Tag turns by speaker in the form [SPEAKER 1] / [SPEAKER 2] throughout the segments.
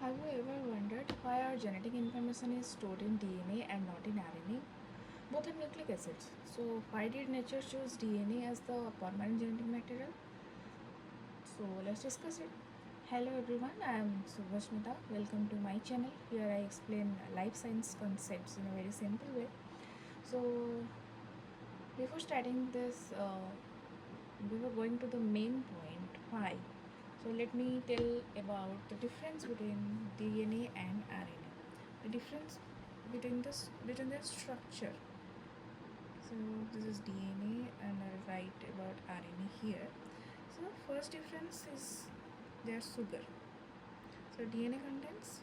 [SPEAKER 1] Have you ever wondered why our genetic information is stored in DNA and not in RNA? Both are nucleic acids. So, why did nature choose DNA as the permanent genetic material? So, let's discuss it. Hello everyone, I am Subhashmita. Welcome to my channel. Here I explain life science concepts in a very simple way. So, before starting this, before going to the main point, why? So let me tell about the difference between DNA and RNA. The difference between their structure. So this is DNA, and I'll write about RNA here. So first difference is their sugar. So DNA contains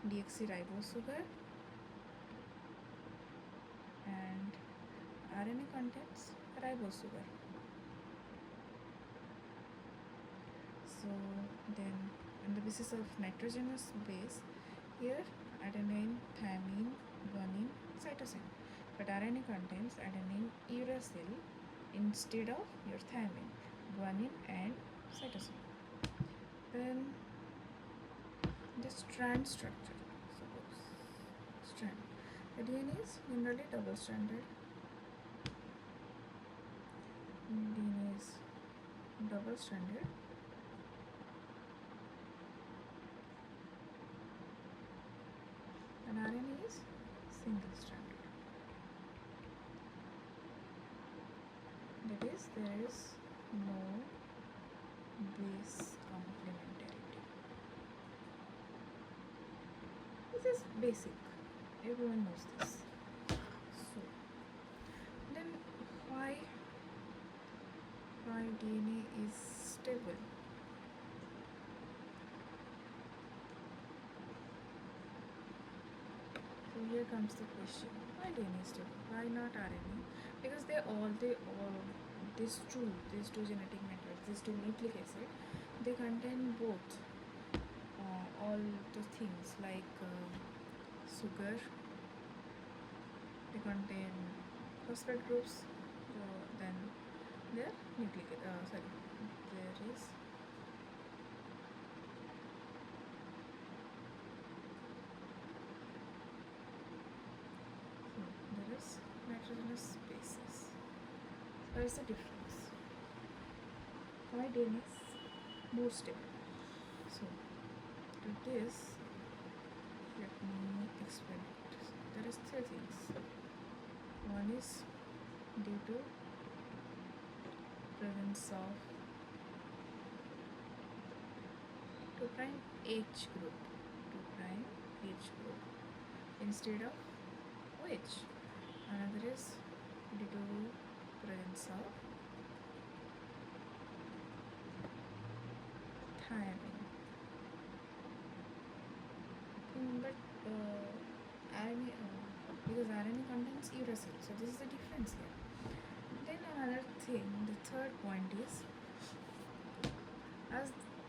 [SPEAKER 1] deoxyribose sugar, and RNA contains ribose sugar. So then, on the basis of nitrogenous base, here adenine, thymine, guanine, cytosine. But RNA contains adenine, uracil instead of your thymine, guanine, and cytosine. Then the strand structure. Suppose strand. The DNA is generally double-stranded. DNA is double-stranded. And RNA is single-stranded. That is, there is no base complementarity. This is basic. Everyone knows this. So, then why DNA is stable? So here comes the question: why DNA is stable? Why not RNA? Because these two genetic networks, these two nucleic acid, they contain both all the things like sugar. They contain phosphate groups. Then there nucleic there is nitrogenous bases. What is the difference? Why DNA is more stable? So, to this, let me explain it. There is three things. One is due to presence of 2' H group, 2' H group instead of OH. Another is due to presence of thymine. But RNA, because RNA contains uracil, so this is the difference here. Then another thing, the third point is, as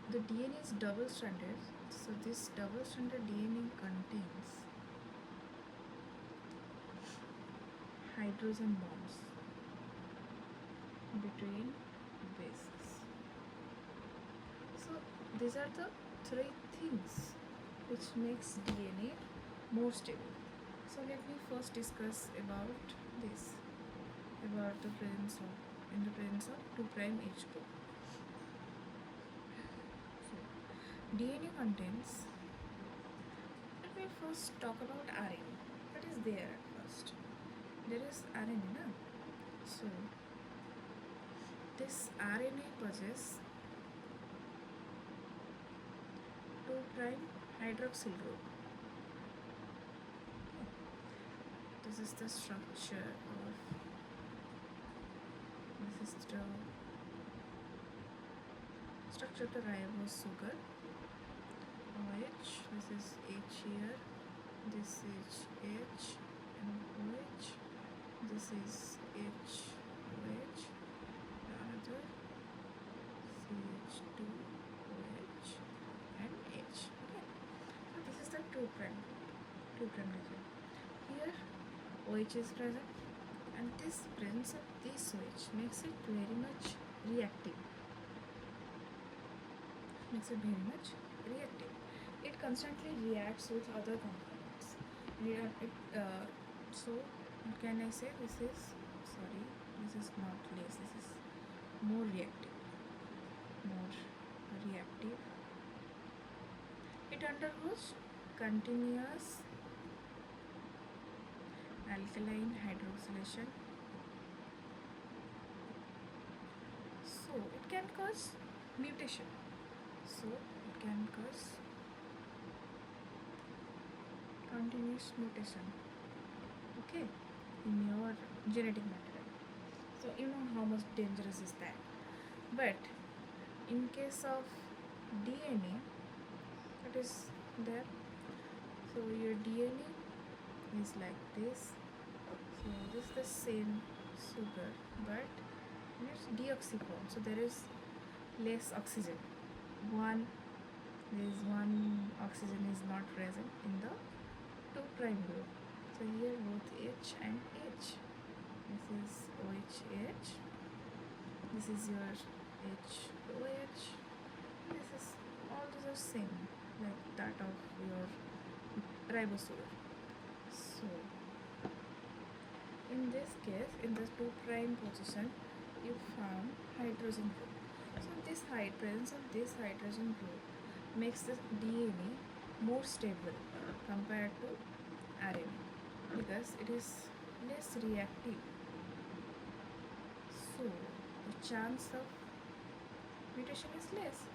[SPEAKER 1] the DNA is double-stranded, so this double-stranded DNA contains hydrogen bonds between bases. So these are the three things which makes DNA more stable. So let me first discuss about this, about the presence of 2' H group. So DNA contains, let me first talk about RNA. What is there at first? There is RNA, na? So this RNA possesses 2' hydroxyl group. This is the structure of the ribose sugar. OH, this is H here, this is H and OH, this is H, OH, another CH2OH and H. Okay, so this is the 2' region. Here OH is present, and this presence of this OH makes it very much reactive. it constantly reacts with other components. So what can I say? This is, sorry, this is not less. This is more reactive. More reactive. It undergoes continuous alkaline hydroxylation. So it can cause mutation. So it can cause continuous mutation, okay, in your genetic material. So you know how much dangerous is that. But in case of DNA, it is there. So your DNA is like this. So this is the same sugar, but it's deoxyform. So there is less oxygen. There is one oxygen is not present in the 2' group. So here both H and H. This is OH. This is your HOH. This is, all these are same like that of your ribosome. So in this case, in the 2' position, you found hydrogen group. So this presence of this hydrogen group makes the DNA more stable compared to RNA because it is less reactive. So the chance of mutation is less.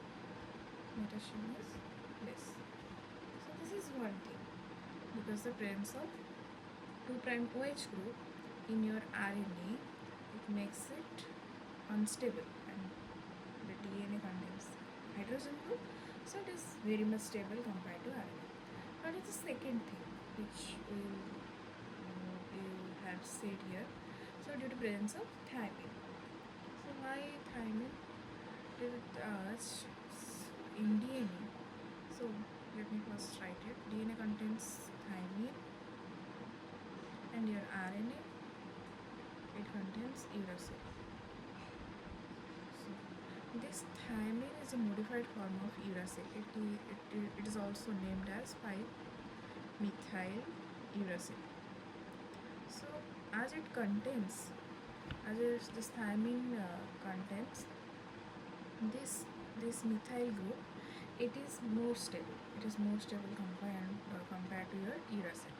[SPEAKER 1] So this is one thing, because the presence of 2' OH group in your RNA, it makes it unstable, and the DNA contains hydrogen group, so it is very much stable compared to RNA. What is the second thing which you have said here? So due to presence of thymine. So why thymine? In DNA. So let me first write it. DNA contains thymine, and your RNA, it contains uracil. So this thymine is a modified form of uracil. It is also named as 5-methyl uracil. So as this thymine contains this methyl group, it is more stable. It is more stable compared to your uracil.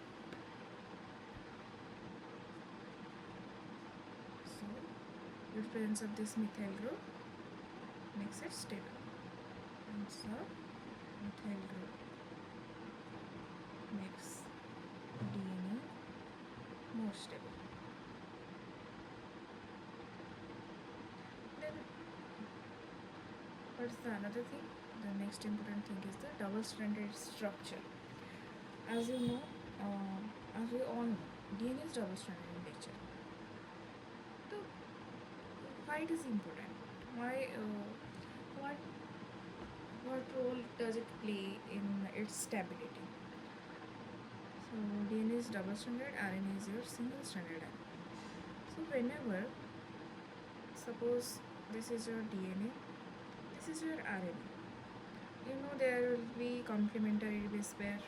[SPEAKER 1] So the presence of this methyl group makes it stable. And so methyl group makes DNA more stable. Then what's the another thing? The next important thing is the double-stranded structure. As you know, as we all know, DNA is double-stranded in nature. So why it is important? Why? What role does it play in its stability? So DNA is double-stranded, RNA is your single-stranded RNA. So whenever, suppose this is your DNA, this is your RNA. You know there will be complementary base pair.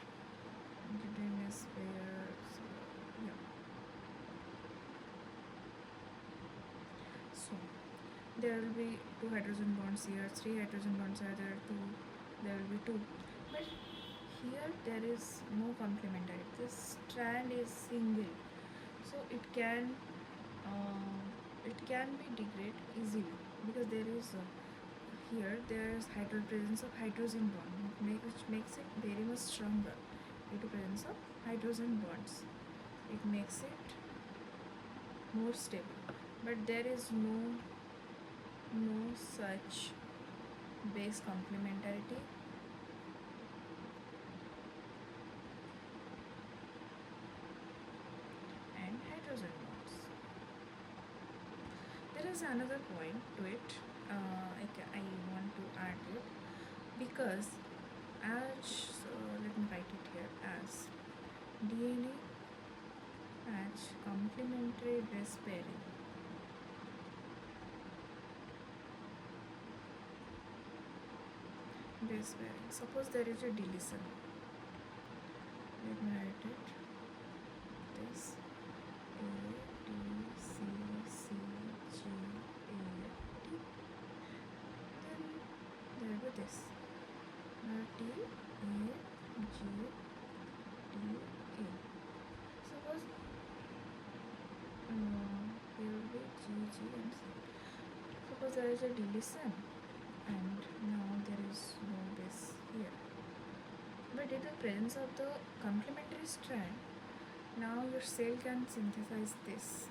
[SPEAKER 1] So there will be 2 hydrogen bonds here, 3 hydrogen bonds are there, there will be 2. But here there is no complementary. This strand is single, so it can be degraded easily because there is presence of hydrogen bond, which makes it very much stronger. Due to presence of hydrogen bonds, it makes it more stable. But there is no such base complementarity. And hydrogen bonds. There is another point to it. I want to add it, because let me write it here as DNA has complementary base pairing. base pairing. Suppose there is a deletion. Let me write it. This A T C C G A T. Then there will be this T A G T A. Suppose here will be G G and C. Suppose there is a deletion and now there is no base here. But due to the presence of the complementary strand, now your cell can synthesize this.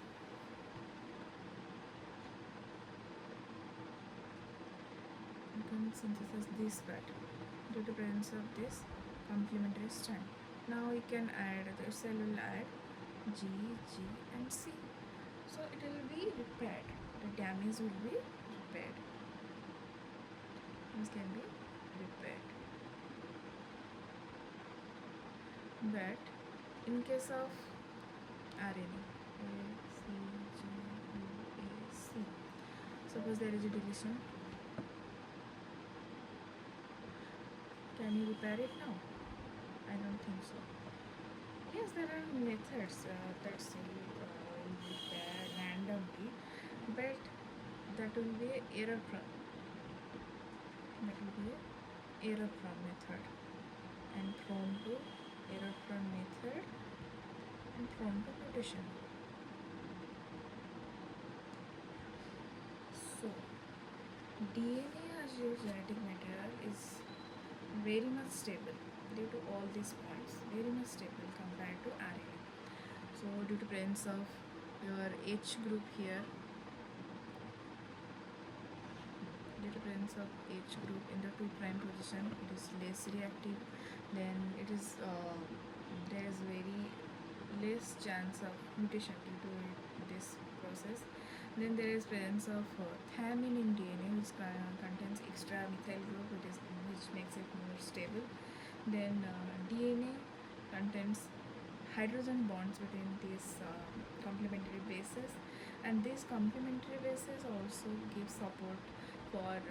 [SPEAKER 1] You can synthesize this part due to the presence of this complementary strand. Now you can add, the cell will add G, G and C. So it will be repaired. The damage will be repaired. This can be repaired. But in case of RNA, A, C, G, U, A, C, suppose there is a deletion. Can you repair it now? I don't think so. Yes, there are methods that say you repair randomly, but that will be error prone. That will be error prone method, and prone to error prone method, and prone to mutation. So DNA as your genetic material is very much stable due to all these points, very much stable compared to RNA. So due to presence of your H group here, due to presence of H group in the 2' position, it is less reactive. Then it is there is very less chance of mutation due to this process. Then there is presence of thymine in DNA, which contains extra methyl group, which makes it more stable. Then DNA contains hydrogen bonds between these complementary bases, and these complementary bases also give support for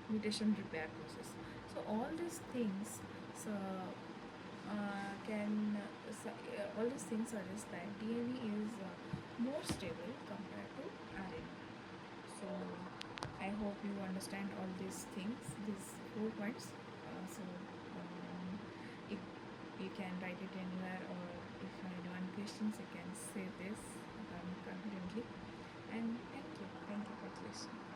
[SPEAKER 1] mutation repair process. So all these things all these things suggest that DNA is more stable compared to RNA. So I hope you understand all these things, these 4 points. If you can write it anywhere, or if anyone questions, you can say this confidently. And thank you for listening.